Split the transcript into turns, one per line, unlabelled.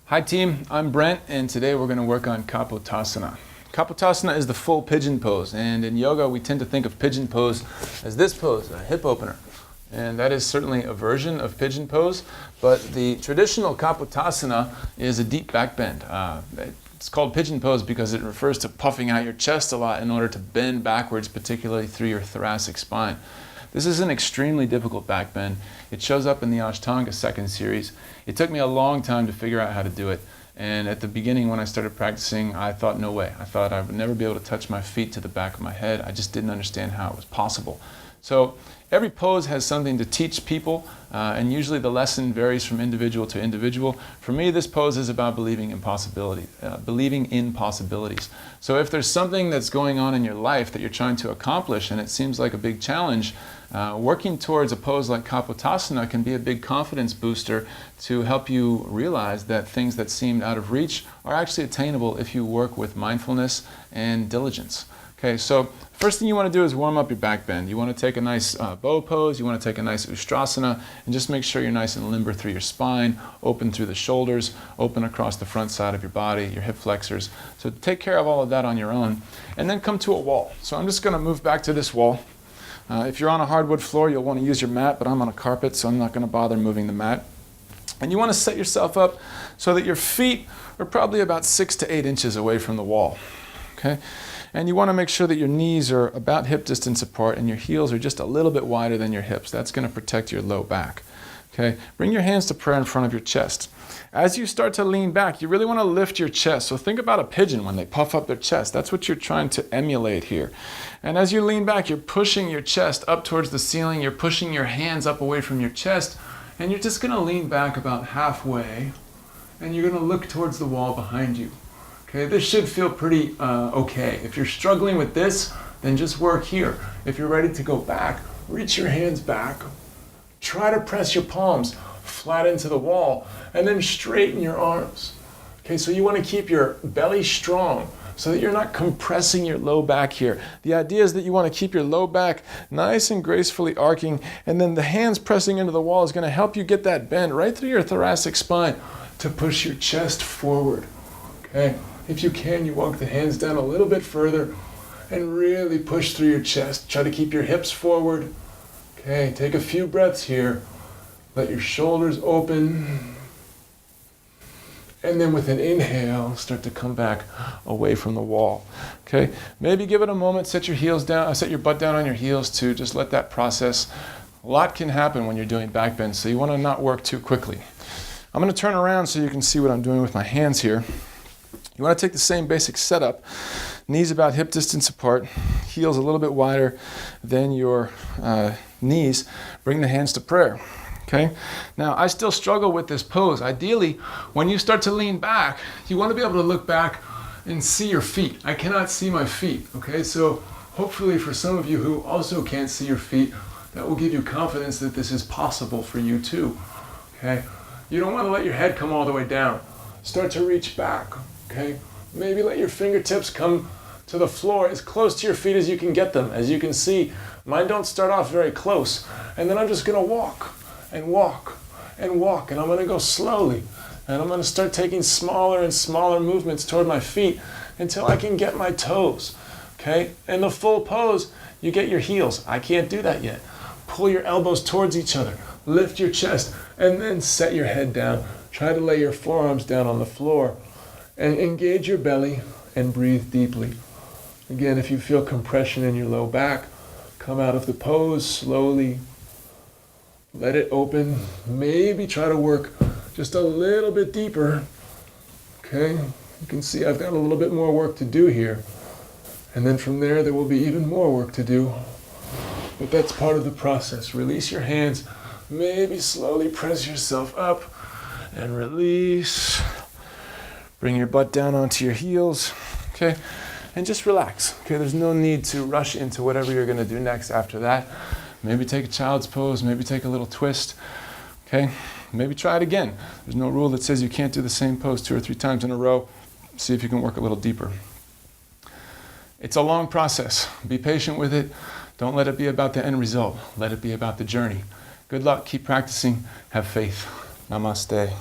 Hi team, I'm Brent and today we're going to work on Kapotasana. Kapotasana is the full pigeon pose, and in yoga we tend to think of pigeon pose as this pose, a hip opener. And that is certainly a version of pigeon pose, but the traditional Kapotasana is a deep back bend. It's called pigeon pose because it refers to puffing out your chest a lot in order to bend backwards, particularly through your thoracic spine. This is an extremely difficult back bend. It shows up in the Ashtanga second series. It took me a long time to figure out how to do it. And at the beginning when I started practicing, I thought, no way. I thought I would never be able to touch my feet to the back of my head. I just didn't understand how it was possible. So every pose has something to teach people, and usually the lesson varies from individual to individual. For me, this pose is about believing in possibilities. So if there's something that's going on in your life that you're trying to accomplish and it seems like a big challenge, working towards a pose like Kapotasana can be a big confidence booster to help you realize that things that seemed out of reach are actually attainable if you work with mindfulness and diligence. Okay, so first thing you want to do is warm up your back bend. You want to take a nice bow pose, you want to take a nice Ustrasana, and just make sure you're nice and limber through your spine, open through the shoulders, open across the front side of your body, your hip flexors. So take care of all of that on your own, and then come to a wall. So I'm just going to move back to this wall. If you're on a hardwood floor, you'll want to use your mat, but I'm on a carpet, so I'm not going to bother moving the mat. And you want to set yourself up so that your feet are probably about 6 to 8 inches away from the wall. Okay? And you want to make sure that your knees are about hip distance apart and your heels are just a little bit wider than your hips. That's going to protect your low back. Okay? Bring your hands to prayer in front of your chest. As you start to lean back, you really want to lift your chest. So think about a pigeon when they puff up their chest. That's what you're trying to emulate here. And as you lean back, you're pushing your chest up towards the ceiling. You're pushing your hands up away from your chest. And you're just going to lean back about halfway. And you're going to look towards the wall behind you. Okay, this should feel pretty okay. If you're struggling with this, then just work here. If you're ready to go back, reach your hands back. Try to press your palms flat into the wall and then straighten your arms. Okay, so you want to keep your belly strong so that you're not compressing your low back here. The idea is that you want to keep your low back nice and gracefully arcing, and then the hands pressing into the wall is going to help you get that bend right through your thoracic spine to push your chest forward. Okay. If you can, you walk the hands down a little bit further and really push through your chest. Try to keep your hips forward. Okay, take a few breaths here. Let your shoulders open. And then with an inhale, start to come back away from the wall. Okay, maybe give it a moment, set your heels down, set your butt down on your heels too. Just let that process. A lot can happen when you're doing back bends, so you want to not work too quickly. I'm going to turn around so you can see what I'm doing with my hands here. You want to take the same basic setup, knees about hip distance apart, heels a little bit wider than your knees. Bring the hands to prayer. Okay? Now, I still struggle with this pose. Ideally, when you start to lean back, you want to be able to look back and see your feet. I cannot see my feet. Okay? So hopefully for some of you who also can't see your feet, that will give you confidence that this is possible for you too. Okay? You don't want to let your head come all the way down. Start to reach back. Okay, maybe let your fingertips come to the floor as close to your feet as you can get them. As you can see, mine don't start off very close. And then I'm just going to walk and walk and walk. And I'm going to go slowly. And I'm going to start taking smaller and smaller movements toward my feet until I can get my toes. Okay, in the full pose, you get your heels. I can't do that yet. Pull your elbows towards each other. Lift your chest and then set your head down. Try to lay your forearms down on the floor. And engage your belly and breathe deeply. Again, if you feel compression in your low back, come out of the pose slowly. Let it open. Maybe try to work just a little bit deeper. Okay, you can see I've got a little bit more work to do here. And then from there will be even more work to do. But that's part of the process. Release your hands. Maybe slowly press yourself up and release. Bring your butt down onto your heels, okay? And just relax, okay? There's no need to rush into whatever you're gonna do next after that. Maybe take a child's pose, maybe take a little twist, okay? Maybe try it again. There's no rule that says you can't do the same pose 2 or 3 times in a row. See if you can work a little deeper. It's a long process. Be patient with it. Don't let it be about the end result. Let it be about the journey. Good luck, keep practicing, have faith. Namaste.